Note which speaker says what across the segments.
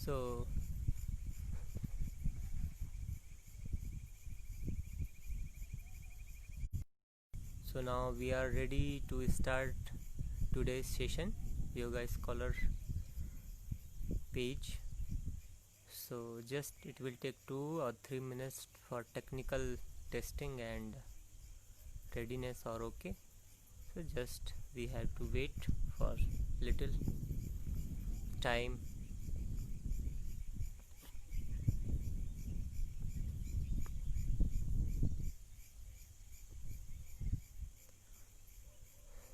Speaker 1: So now we are ready to start today's session, Yoga Scholar page. So just it will take 2 or 3 minutes for technical testing and readiness or okay. So just we have to wait for little time.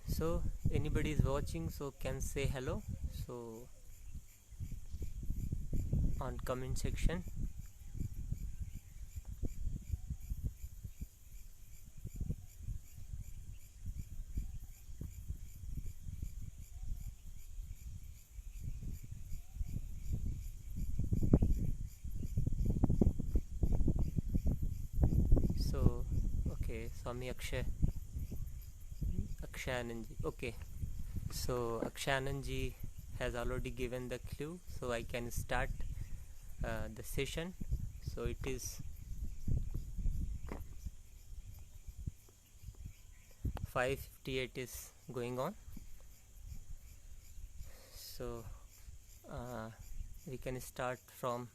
Speaker 1: So anybody is watching, so can say hello. So on comment section. So okay, Swami Akshay Anand ji. Okay, so Akshay Anand ji has already given the clue, so I can start the session. So it is 5:58 is going on. So we can start from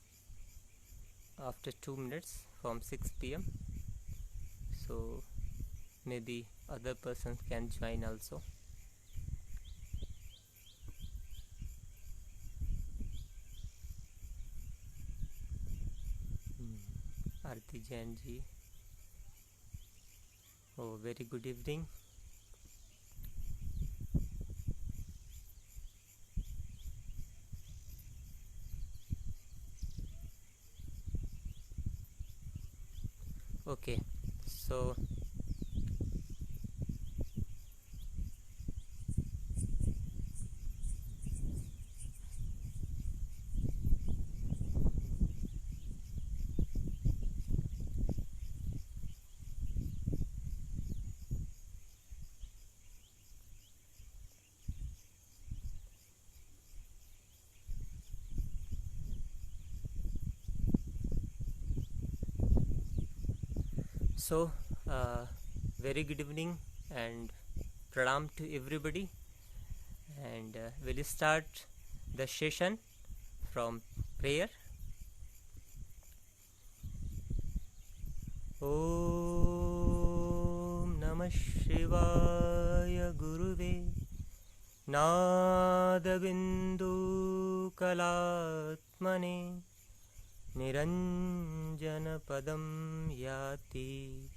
Speaker 1: after 2 minutes from 6 p.m. So maybe other persons can join also. Arti Jain ji. Oh, very good evening. Okay, so very good evening and pranam to everybody, and we'll start the session from prayer. Om Namah Shivaya Guruve Nadabindu Kalatmane Niranjana Padam Yati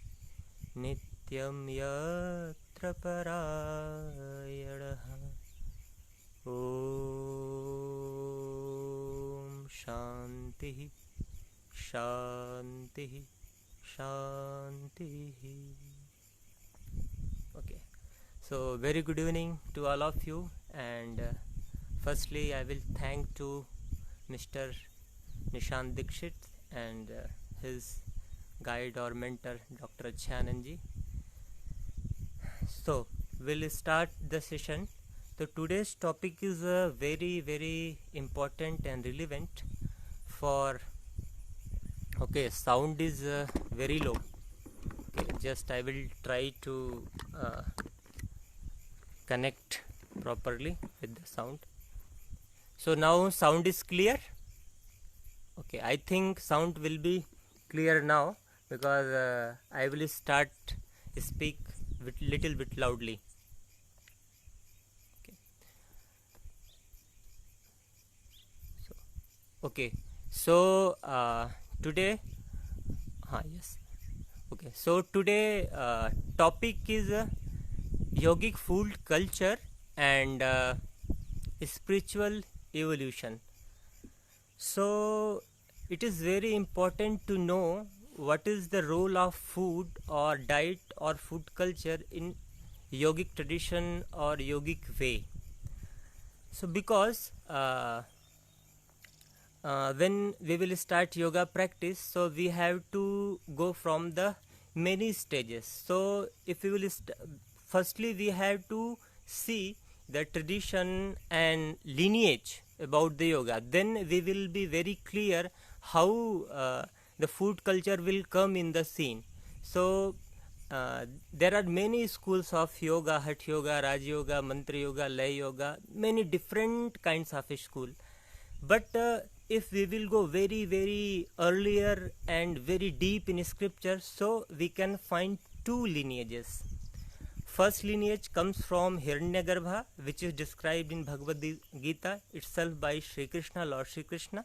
Speaker 1: Nityam Yatra Parayanaha. Om Shanti Shanti Shanti. Okay, so very good evening to all of you, and firstly I will thank to Mr. Nishant Dikshit and his guide or mentor Dr. Akshay Anand ji. So we'll start the session. So today's topic is very important and relevant for. Okay, sound is very low. Okay, just I will try to connect properly with the sound. So now sound is clear. Okay, I think sound will be clear now because I will start speak with little bit loudly. Okay, so today yes. Okay, so today topic is yogic food culture and spiritual evolution. So it is very important to know what is the role of food or diet or food culture in yogic tradition or yogic way. So because when we will start yoga practice, so we have to go from the many stages. So if we will firstly we have to see the tradition and lineage about the yoga, then we will be very clear how the food culture will come in the scene. So there are many schools of yoga: Hatha Yoga, Raj Yoga, Mantra Yoga, Lay Yoga, many different kinds of a school. But if we will go very earlier and very deep in scripture, so we can find two lineages. First lineage comes from Hiranyagarbha, which is described in Bhagavad Gita itself by Sri Krishna, Lord Sri Krishna.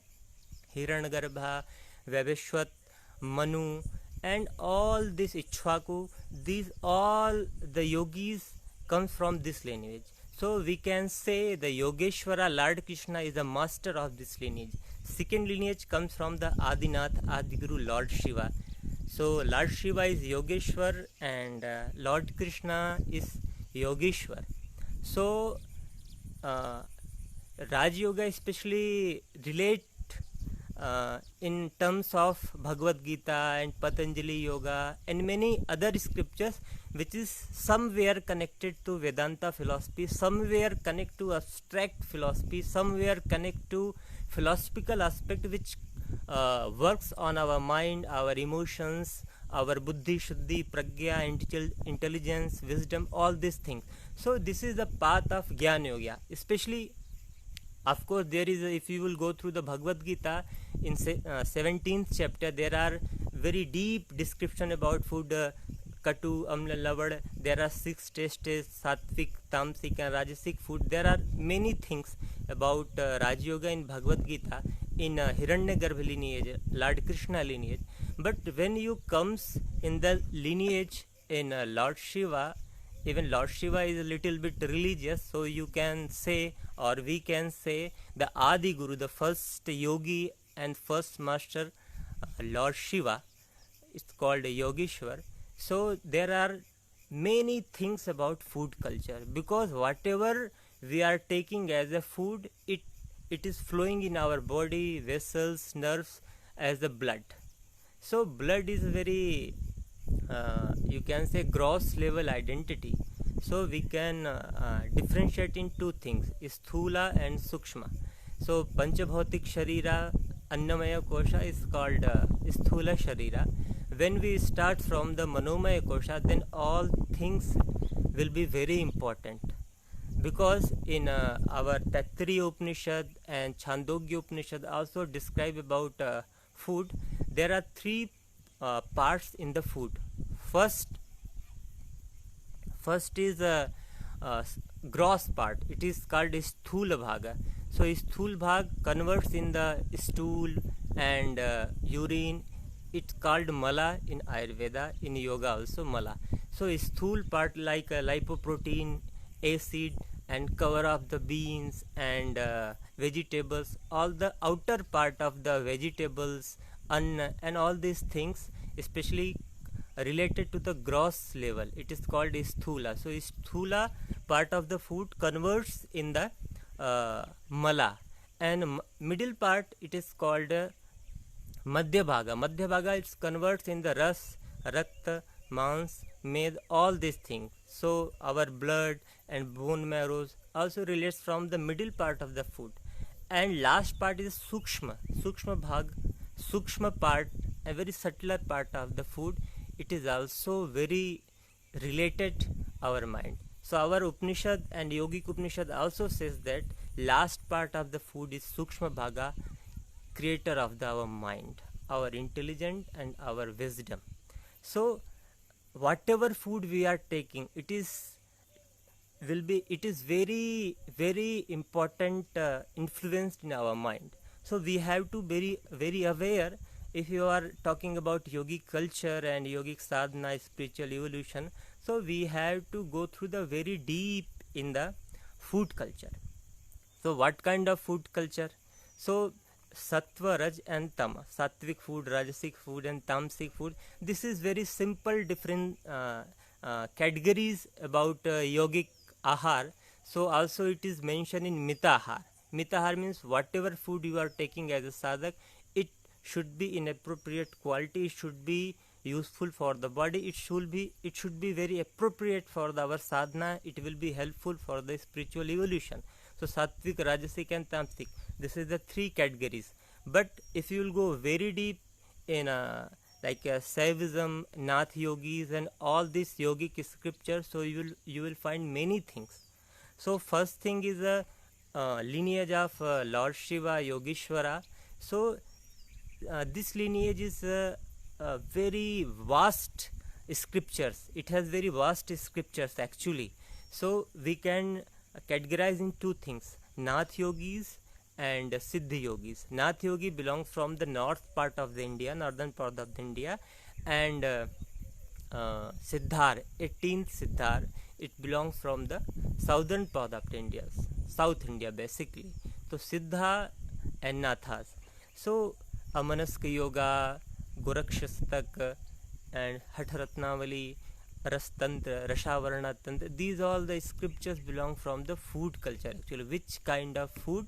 Speaker 1: Hiranyagarbha, Vaveshwat, Manu, and all this Ichwaku, these all the yogis comes from this lineage. So we can say the Yogeshwara Lord Krishna is the master of this lineage. Second lineage comes from the Adinath, Adiguru, Lord Shiva. So Lord Shiva is Yogeshwar and Lord Krishna is Yogeshwar. So Raj Yoga especially relate in terms of Bhagavad Gita and Patanjali Yoga and many other scriptures, which is somewhere connected to Vedanta philosophy, somewhere connect to abstract philosophy, somewhere connect to philosophical aspect which works on our mind, our emotions, our buddhi, shuddhi, pragya, intelligence, wisdom, all these things. So this is the path of Jnana Yoga. Especially, of course, there is if you will go through the Bhagavad Gita in 17th chapter, there are very deep description about food. Katu, Amla, Lavad. There are 6 tastes: Sattvic, Tamasic, and Rajasic food. There are many things about Raj Yoga in Bhagavad Gita in Hiranyagarbha lineage, Lord Krishna lineage. But when you comes in the lineage in Lord Shiva, even Lord Shiva is a little bit religious, so you can say, or we can say, the Adi Guru, the first yogi and first master, Lord Shiva, is called Yogeshwar. So there are many things about food culture, because whatever we are taking as a food, it is flowing in our body, vessels, nerves as the blood. So blood is very you can say gross level identity. So we can differentiate in two things, sthula and sukshma. So panchabhautik sharira, annamaya kosha is called sthula sharira. When we start from the manomaya kosha, then all things will be very important, because in our Taittiriya Upanishad and Chandogya Upanishad also describe about food. There are 3 parts in the food. First is a gross part. It is called sthula bhaga. So sthul bhag converts in the stool and urine. It's called mala in Ayurveda, in yoga also mala. So sthul part like lipoprotein, acid, and cover of the beans and vegetables, all the outer part of the vegetables, and all these things, especially related to the gross level, it is called sthula. So sthula part of the food converts in the mala, and middle part it is called madhya bhaga. Madhya bhaga it converts in the ras, rakta, mans, med, all these things. So our blood and bone marrows also relates from the middle part of the food. And last part is sukshma bhag, sukshma part, a very subtler part of the food. It is also very related our mind. So our Upanishad and Yogic Upanishad also says that last part of the food is sukshma bhaga, creator of our mind, our intelligence and our wisdom. So whatever food we are taking, it is very important influenced in our mind. So we have to be very aware. If you are talking about yogic culture and yogic sadhana, spiritual evolution, so we have to go through the very deep in the food culture. So what kind of food culture? So sattva, raj and tama, sattvic food, rajasic food and tamasic food. This is very simple different categories about yogic ahar. So also it is mentioned in mitahar. Mitahar means whatever food you are taking as a sadhak, it should be in appropriate quality, it should be useful for the body, it should be very appropriate for our sadhana, it will be helpful for the spiritual evolution. So sattvic, rajasic and tamasic. This is the three categories. But if you will go very deep in like Saivism, Nath yogis, and all these yogic scriptures, so you will find many things. So first thing is a lineage of Lord Shiva, Yogeshwara. So this lineage is very vast scriptures. It has very vast scriptures actually. So we can categorize in two things: Nath yogis and Siddhi yogis. Nath yogi belongs from the north part of the India, northern part of the India, and Siddhar, 18th Siddhar, it belongs from the southern part of India, South India basically. So Siddha and Nathas. So Amanaska Yoga, Gorakshastak, and Hatharatnavali, Rastantra, Rashavarana Tantra, these all the scriptures belong from the food culture actually. Which kind of food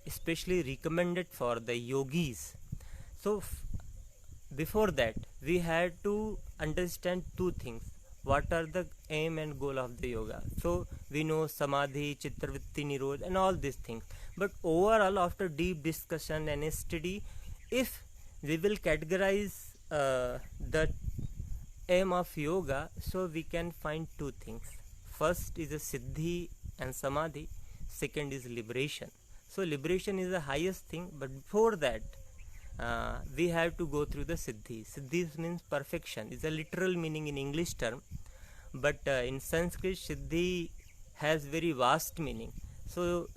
Speaker 1: especially recommended for the yogis. So before that we had to understand two things: what are the aim and goal of the yoga. So we know samadhi, chittavritti, nirodh, and all these things. But overall, after deep discussion and study, if we will categorize the aim of yoga, so we can find two things. First is a siddhi and samadhi, second is liberation. So liberation is the highest thing, but before that we have to go through the siddhi. Siddhi means perfection. It's a literal meaning in English term, but in Sanskrit siddhi has very vast meaning. So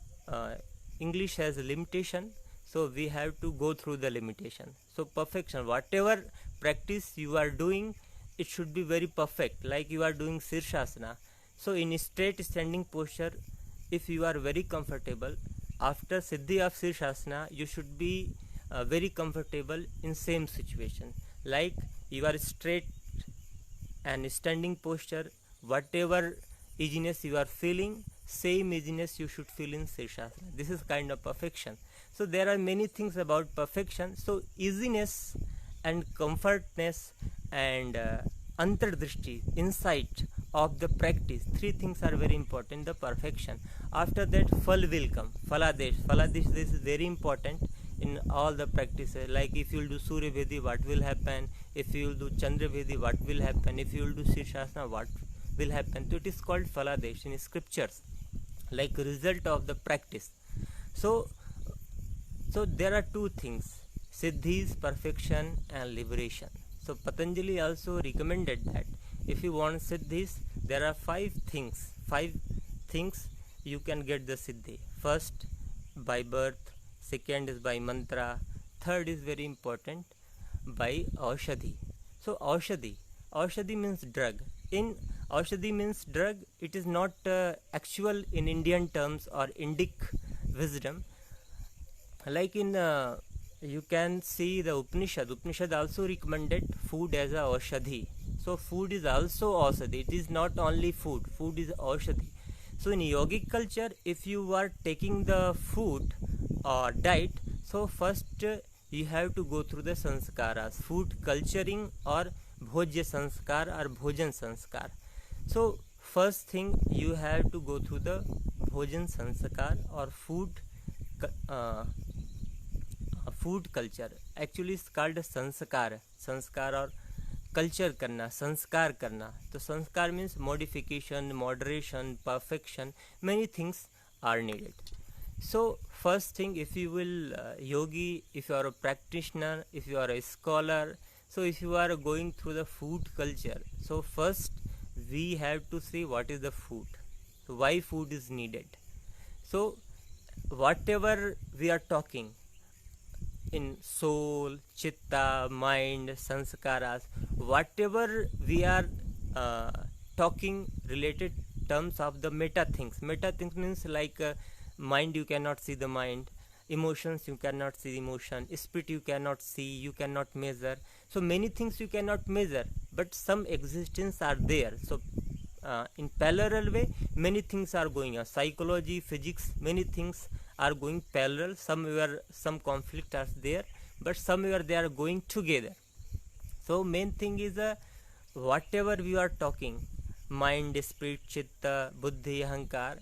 Speaker 1: English has a limitation, so we have to go through the limitation. So perfection, whatever practice you are doing, it should be very perfect. Like you are doing Shirshasana, so in straight standing posture, if you are very comfortable, after siddhi of Shirshasana you should be very comfortable in same situation. Like you are straight and standing posture, whatever easiness you are feeling, same easiness you should feel in Shirshasana. This is kind of perfection. So there are many things about perfection. So easiness and comfortness and antardrishti, insight of the practice, three things are very important, the perfection. After that phal will come, phaladesh, this is very important in all the practices. Like if you will do Surya Vedi, what will happen? If you will do Chandra Vedi, what will happen? If you will do Shirshasana, what will happen? So it is called phaladesh in scriptures, like result of the practice. So there are two things: siddhis, perfection, and liberation. So Patanjali also recommended that if you want siddhis, there are five things you can get the siddhi. First, by birth; second is by mantra; third is very important, by aushadhi. So aushadhi means drug. In aushadhi means drug, it is not actual in Indian terms or Indic wisdom. Like in you can see the Upanishad also recommended food as a aushadhi. So food is also aushadhi. It is not only food is aushadhi. So in yogic culture, if you are taking the food or diet, so first you have to go through the sanskaras, food culturing or bhojya sanskar or bhojan sanskar. So first thing you have to go through the bhojan sanskar or food culture. Actually it's called sanskar or culture karna, sanskar karna. So sanskar means modification, moderation, perfection. Many things are needed. So first thing, if you will yogi, if you are a practitioner, if you are a scholar, so if you are going through the food culture, so first we have to see what is the food, so why food is needed. So whatever we are talking in soul, chitta, mind, sanskaras, whatever we are talking related terms of the meta things. Meta things means like mind, you cannot see the mind; emotions, you cannot see the emotion; spirit, you cannot see, you cannot measure. So many things you cannot measure, but some existence are there. So in parallel way, many things are going on. Psychology, physics, many things are going parallel. Somewhere some conflict are there, but somewhere they are going together. So main thing is whatever we are talking, mind, spirit, chitta, buddhi, ahankar,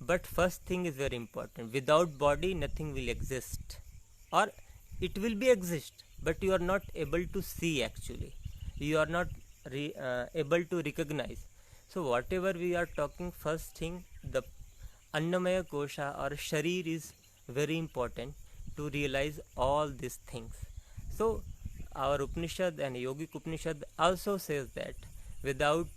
Speaker 1: but first thing is very important. Without body nothing will exist, or it will be exist, but you are not able to see. Actually you are not able to recognize. So whatever we are talking, first thing, the Annamaya Kosha or Sharir is very important to realize all these things. So our Upanishad and Yogic Upanishad also says that without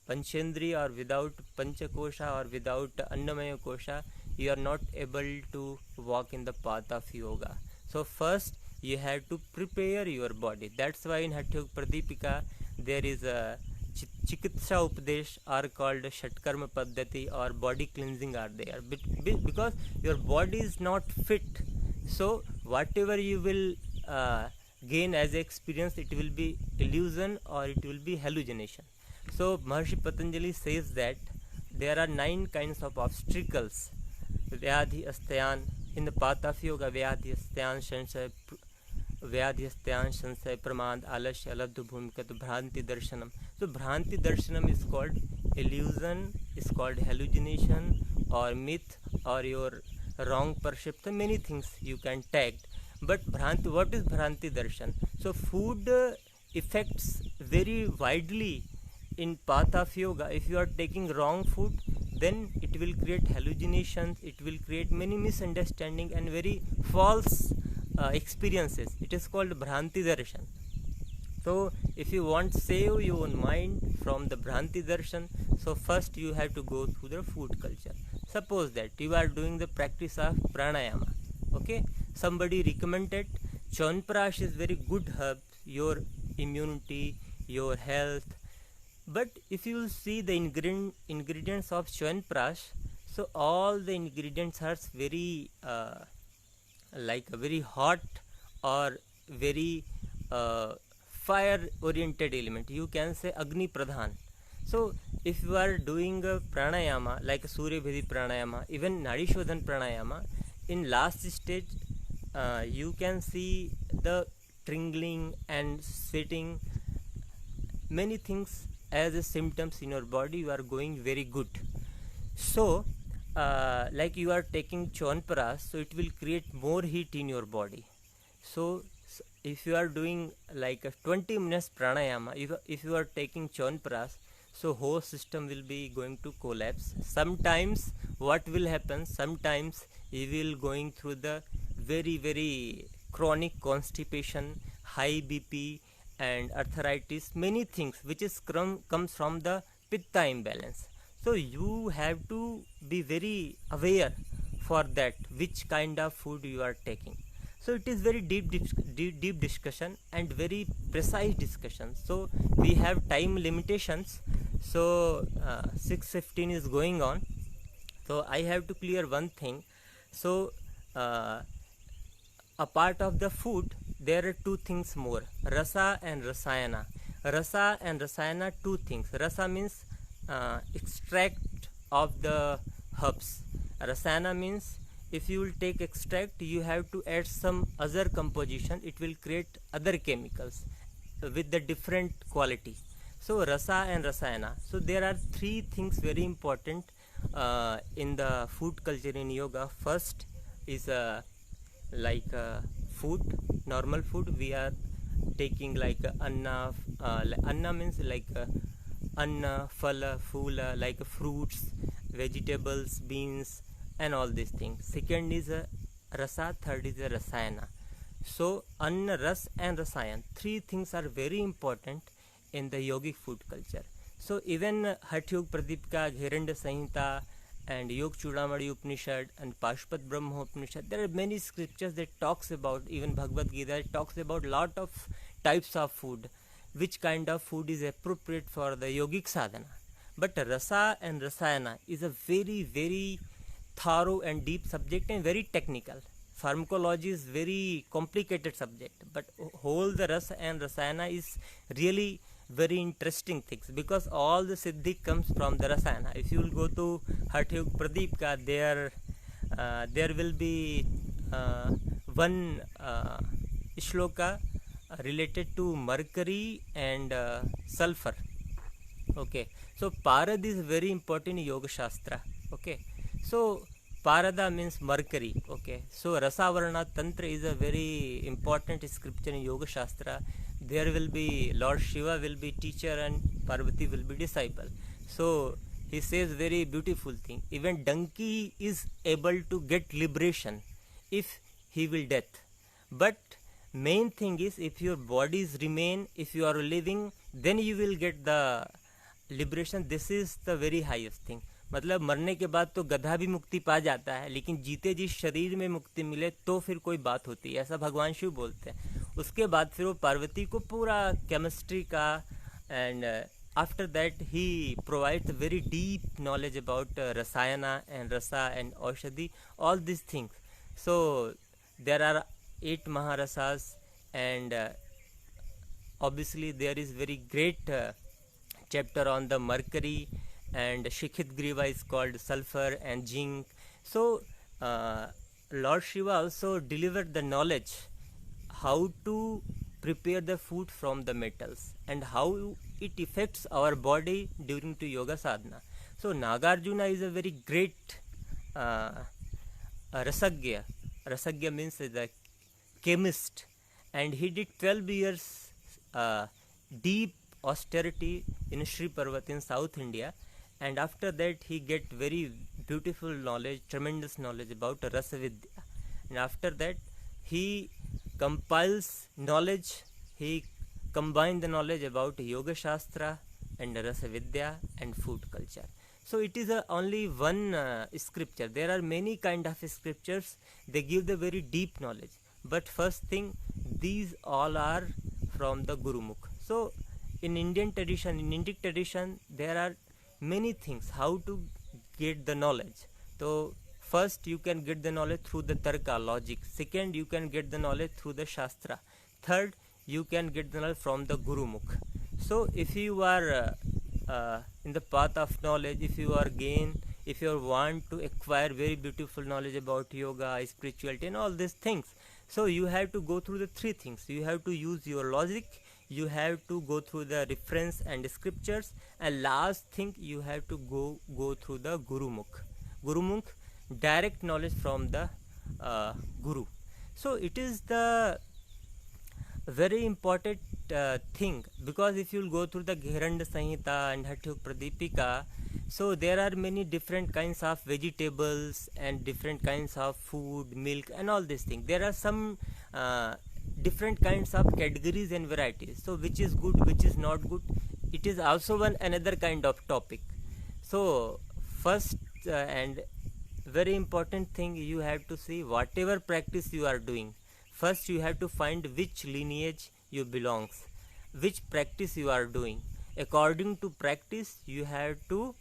Speaker 1: Panchendriya or without Panchakosha or without Annamaya Kosha, you are not able to walk in the path of yoga. So first you have to prepare your body. That's why in Hatha Yoga Pradipika there is a Chikitsa Upadesh are called Shatkarma Paddhati, or body cleansing are there, because your body is not fit. So whatever you will gain as experience, it will be illusion or it will be hallucination. So Maharshi Patanjali says that there are 9 kinds of obstacles. Vyadhi Asthayan, in the path of yoga, Vyadhi Asthayan Shanshay, Pramad, Alasya, Labdhu Bhumika, Bhranti Darshanam. So Bhranti Darshanam is called illusion, is called hallucination or myth or your wrong perception. Many things you can tag. But Bhranti, what is Bhranti Darshan? So food affects very widely in path of yoga. If you are taking wrong food, then it will create hallucinations, it will create many misunderstanding and very false experiences. It is called Bhranti Darshan. So if you want to save your own mind from the Bhranti Darshan, so first you have to go through the food culture. Suppose that you are doing the practice of pranayama, okay, somebody recommended Chyawanprash is very good herb, your immunity, your health. But if you see the ingredients of Chyawanprash, so all the ingredients are very like a very hot or very fire oriented element. You can say Agni Pradhan. So if you are doing a pranayama like Surya Bhedi pranayama, even Nadi Shodhan pranayama, in last stage you can see the tingling and sweating, many things as a symptoms in your body. You are going very good. So like you are taking Chyawanprash, so it will create more heat in your body. So if you are doing like a 20 minutes pranayama, if you are taking Chyawanprash, so whole system will be going to collapse. Sometimes what will happen, sometimes you will going through the very chronic constipation, high BP and arthritis, many things which is comes from the pitta imbalance. So you have to be very aware for that, which kind of food you are taking. So it is very deep discussion and very precise discussion. So we have time limitations. So 6:15 is going on. So I have to clear one thing. So a part of the food, there are 2 things more, rasa and rasayana. Rasa and rasayana, 2 things. Rasa means extract of the herbs. Rasayana means if you will take extract, you have to add some other composition, it will create other chemicals with the different quality. So rasa and rasayana. So there are 3 things very important in the food culture in yoga. First is like food, normal food. We are taking like anna. Anna means like anna, phala, phula, like fruits, vegetables, beans and all these things. Second is rasa, third is rasayana. So anna, ras and rasayan, 3 things are very important in the yogic food culture. So even Hatha Yoga Pradipika, Gheranda Samhita and Yog Chudamani Upanishad and Pashuphat Brahma Upanishad, there are many scriptures that talks about, even Bhagavad Gita talks about lot of types of food, which kind of food is appropriate for the yogic sadhana. But rasa and rasayana is a very thorough and deep subject and very technical. Pharmacology is very complicated subject, but whole the rasa and rasayana is really very interesting things, because all the siddhi comes from the rasayana. If you will go to Hatha Yoga Pradipika, there will be one shloka related to mercury and sulfur. Okay, so Parad is very important in Yoga Shastra. Okay, so Parada means mercury. Okay, so Rasavarna Tantra is a very important scripture in Yoga Shastra. There will be Lord Shiva will be teacher and Parvati will be disciple. So he says very beautiful thing. Even donkey is able to get liberation if he will death. But main thing is if your bodies remain, if you are living, then you will get the liberation. This is the very highest thing. मतलब मरने के बाद तो गधा भी मुक्ति पा जाता है, लेकिन जीते जी शरीर में मुक्ति मिले तो फिर कोई बात होती है, ऐसा भगवान शिव बोलते हैं. उसके बाद फिर वो पार्वती को पूरा केमिस्ट्री का and after that he provides very deep knowledge about rasayana and rasa and aushadhi, all this things. So there are 8 maharasas and obviously there is very great chapter on the mercury, and Shikhit Griva is called sulfur and zinc. So Lord Shiva also delivered the knowledge how to prepare the food from the metals and how it affects our body during to yoga sadhana. So Nagarjuna is a very great Rasagya. Rasagya means the chemist, and he did 12 years deep austerity in Sri Parvat in South India, and after that he get very beautiful knowledge, tremendous knowledge about Rasavidya, and after that he compiles knowledge, he combine the knowledge about Yoga Shastra and Rasavidya and food culture. So it is only one scripture. There are many kind of scriptures, they give the very deep knowledge, but first thing, these all are from the Gurumukh. So in Indian tradition, in Indic tradition, there are many things how to get the knowledge. So first you can get the knowledge through the tarka, logic. Second, you can get the knowledge through the shastra. Third, you can get the knowledge from the Gurumukh. So if you are in the path of knowledge, if you want to acquire very beautiful knowledge about yoga, spirituality and all these things, so you have to go through the three things. You have to use your logic, you have to go through the reference and scriptures, and last thing, you have to go through the Gurumukh, direct knowledge from the Guru. So it is the very important thing, because if you will go through the Gheranda Samhita and Hathyuk Pradipika, so there are many different kinds of vegetables and different kinds of food, milk and all these things. There are some different kinds of categories and varieties. So which is good, which is not good, it is also another kind of topic. So first and very important thing, you have to see whatever practice you are doing, first you have to find which lineage you belongs, which practice you are doing. According to practice, you have to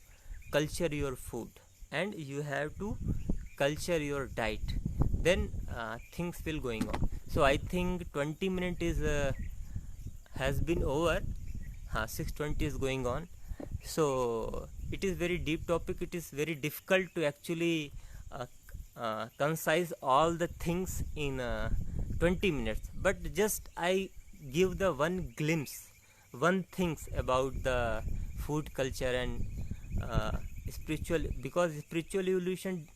Speaker 1: culture your food and you have to culture your diet, then things will going on. So I think 20 minutes is has been over. 6:20 is going on. So it is very deep topic. It is very difficult to actually concise all the things in 20 minutes, but just I give the one glimpse, one things about the food culture and spiritual, because spiritual evolution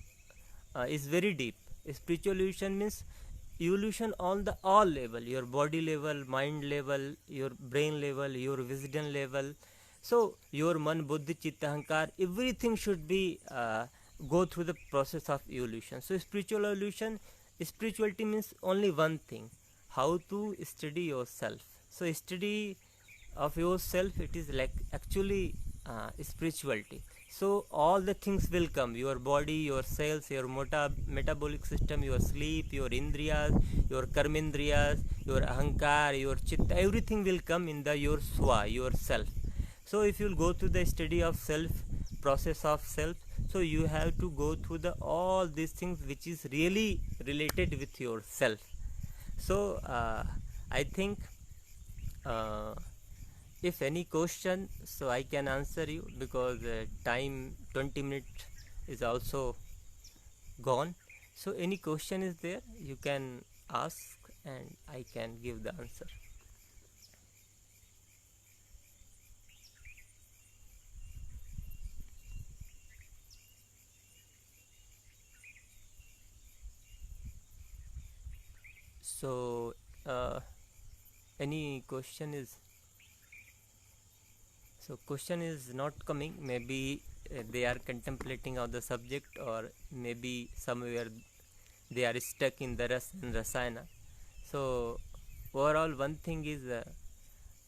Speaker 1: is very deep. Spiritual evolution means evolution on the all level, your body level, mind level, your brain level, your wisdom level. So your man, buddhi, chitta, ahankar, everything should be go through the process of evolution. So spiritual evolution, spirituality means only one thing, how to study yourself. So study of yourself, it is like actually spirituality. So all the things will come, your body, your cells, your metabolic system, your sleep, your indriyas, your karmendriyas, your ahankar, your chitta, everything will come in the your swa, your self. So if you will go through the study of self, process of self, so you have to go through the all these things which is really related with yourself. So I think if any question, so I can answer you, because time 20 minutes is also gone. So any question is there, you can ask and I can give the answer. So any question is, so question is not coming. Maybe they are contemplating on the subject, or maybe somewhere they are stuck in the ras and rasayana. So overall, one thing is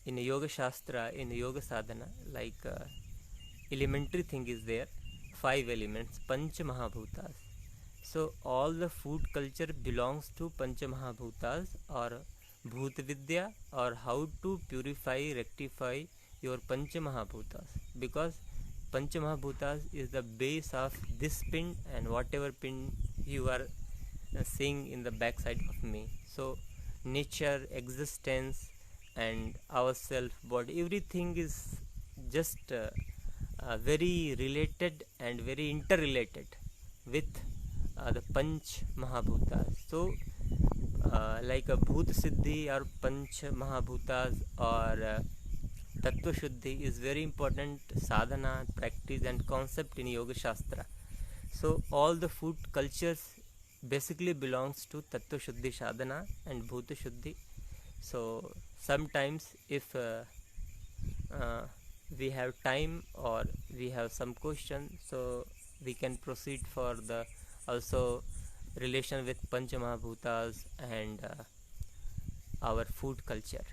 Speaker 1: in yoga shastra, in yoga sadhana, like elementary thing is there, 5 elements, panch mahabhutas. So all the food culture belongs to panch mahabhutas or bhut vidya, or how to purify, rectify your panch mahabhutas, because panch mahabhutas is the base of this pin and whatever pin you are seeing in the backside of me. So nature, existence, and ourself, body, everything is just very related and very interrelated with the Panch Mahabhutas. So like a Bhut Siddhi or Panch Mahabhutas or Tattva Shuddhi is very important sadhana, practice and concept in Yoga Shastra. So all the food cultures basically belongs to Tattva Shuddhi sadhana and Bhuta Shuddhi. So sometimes if we have time or we have some question, so we can proceed for the also relation with Panch Mahabhutas and our food culture.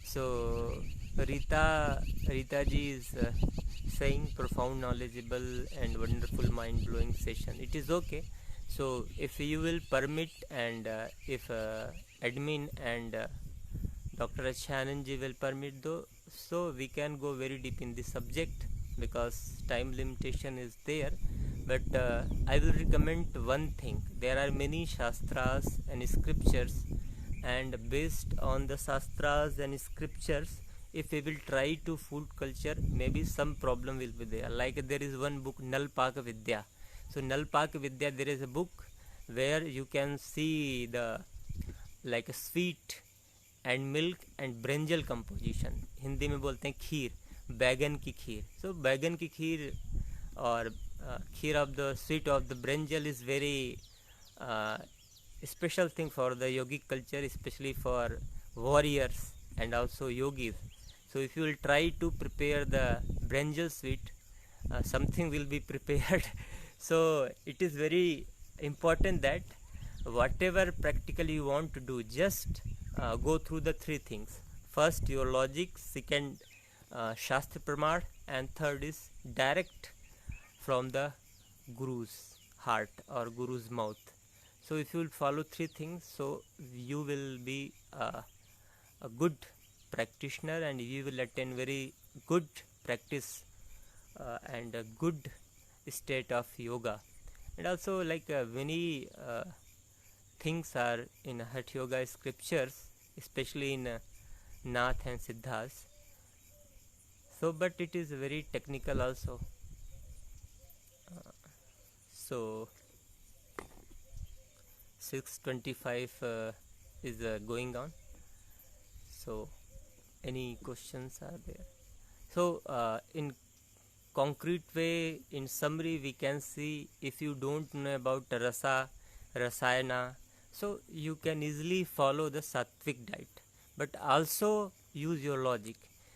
Speaker 1: So Rita ji is saying profound, knowledgeable and wonderful, mind-blowing session. It is okay. So if you will permit, and if admin and Dr. Achanand ji will permit though, so we can go very deep in this subject because time limitation is there. But I will recommend one thing. There are many shastras and scriptures, and based on the shastras and scriptures, if we will try to food culture, maybe some problem will be there. Like there is one book, Nalpak Vidya. So Nalpak Vidya, there is a book where you can see the like a sweet and milk and brinjal composition. Hindi में बोलते हैं खीर, बैगन की खीर. So बैगन की खीर और खीर of the sweet of the brinjal is very special thing for the yogic culture, especially for warriors and also yogis. So if you will try to prepare the brinjal sweet, something will be prepared. So it is very important that whatever practically you want to do, just go through the 3 things. First your logic, second shastra pramad, and third is direct from the guru's heart or guru's mouth. So if you will follow 3 things, so you will be a good practitioner and you will attain very good practice and a good state of yoga. And also like many things are in Hatha Yoga scriptures, especially in Nath and Siddhas. So but it is very technical also. So 6:25 is going on. So any questions are there? So in concrete way, in summary, we can see, if you don't know about rasa, rasayana, so you can easily follow the sattvic diet, but also use your logic.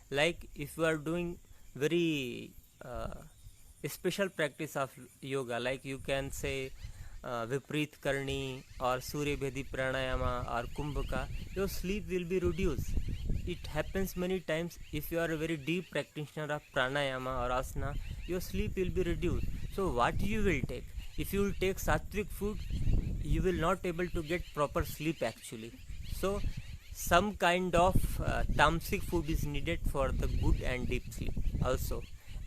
Speaker 1: Like if you are doing very special practice of yoga, like you can say Vipreet Karni or Surya Bhedi Pranayama or Kumbhaka, your sleep will be reduced. It happens many times. If you are a very deep practitioner of pranayama or asana, your sleep will be reduced. So what you will take? If you will take sattvic food, you will not able to get proper sleep actually. So some kind of tamasic food is needed for the good and deep sleep also.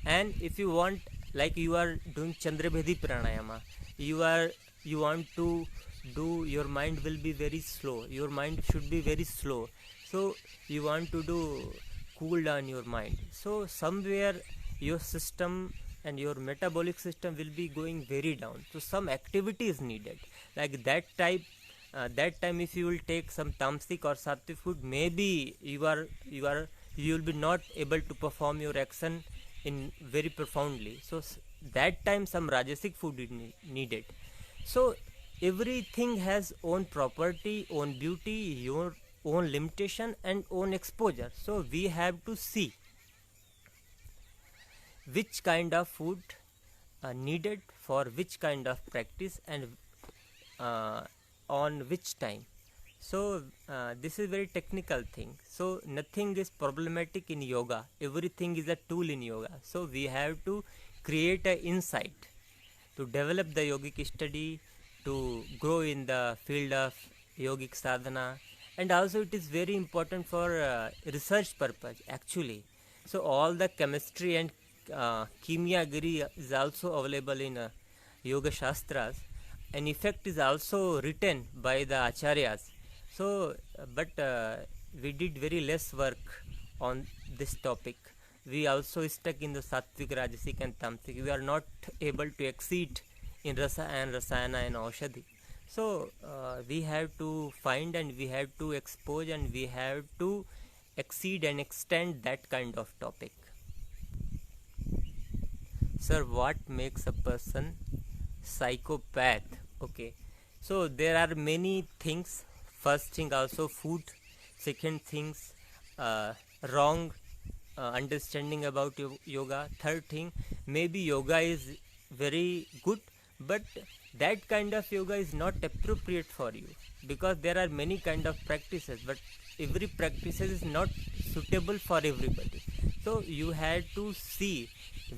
Speaker 1: And if you want, like you are doing Chandrabhedi Pranayama, you want to do, your mind will be very slow. Your mind should be very slow. So you want to do cool down your mind. So somewhere your system and your metabolic system will be going very down. So some activity is needed. Like that time if you will take some tamasic or sattvic food, maybe you are you will be not able to perform your action in very profoundly. So that time some rajasic food is needed. So everything has own property, own beauty, your own limitation and own exposure. So we have to see which kind of food needed for which kind of practice and uh, on which time. So this is very technical thing. So nothing is problematic in yoga, everything is a tool in yoga. So we have to create an insight to develop the yogic study, to grow in the field of yogic sadhana, and also it is very important for research purpose actually. So all the chemistry and Kimyagiri is also available in Yoga Shastras. An effect is also written by the acharyas. So, but we did very less work on this topic. We also stuck in the Sattvic, Rajasic and Tamasic. We are not able to exceed in Rasa and Rasayana and Aushadhi. So, we have to find and we have to expose and we have to exceed and extend that kind of topic. Sir, what makes a person psychopath? Okay, so there are many things. First thing also food, second things wrong understanding about yoga, third thing maybe yoga is very good but that kind of yoga is not appropriate for you, because there are many kind of practices but every practice is not suitable for everybody. So you had to see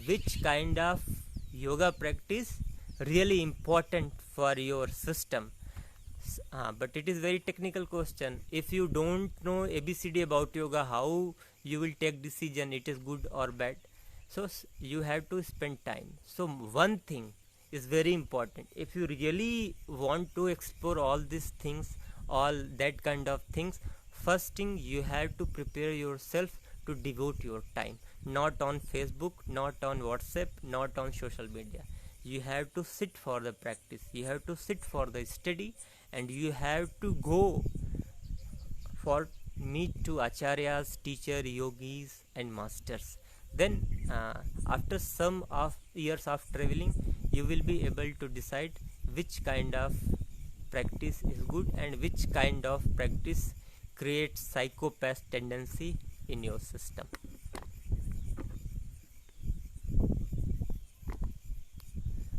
Speaker 1: which kind of yoga practice really important for your system. But it is very technical question. If you don't know ABCD about yoga, how you will take decision it is good or bad? So you have to spend time. So one thing is very important. If you really want to explore all these things, all that kind of things, first thing you have to prepare yourself to devote your time, not on Facebook, not on WhatsApp, not on social media. You have to sit for the practice, you have to sit for the study, and you have to go for meet to acharyas, teacher, yogis and masters. Then after some of years of traveling you will be able to decide which kind of practice is good and which kind of practice creates psychopath tendency in your system.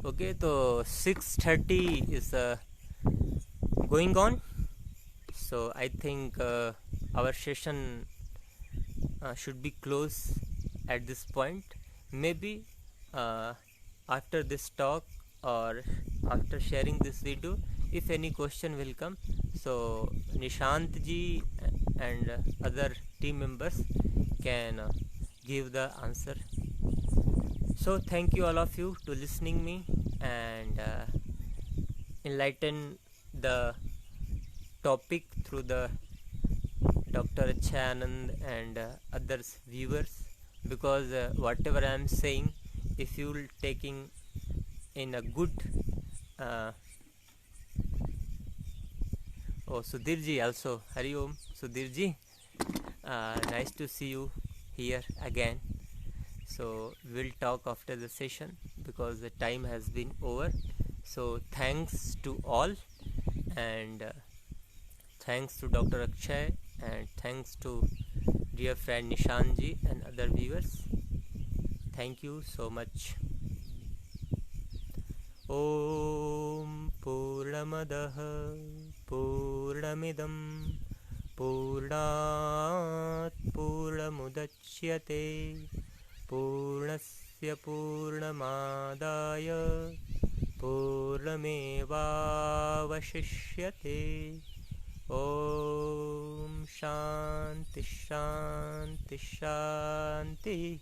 Speaker 1: Okay, so 6:30 is going on, so I think our session should be close at this point. Maybe after this talk or after sharing this video, if any question will come, so Nishant ji and other team members can give the answer. So thank you all of you to listening me and enlighten the topic through the Dr. Achanand and others viewers, because whatever I am saying, if you will taking in a good oh Sudhir ji also, Hari Om Sudhir ji, nice to see you here again. So we'll talk after the session because the time has been over. So thanks to all, and thanks to Dr. Akshay, and thanks to dear friend Nishant ji and other viewers. Thank you so much. Om Purnamadah Purnamidam Purnat Purnamudachyate Purnasya Purnamadaya Purnamevavashishyate. Om Shanti Shanti Shanti.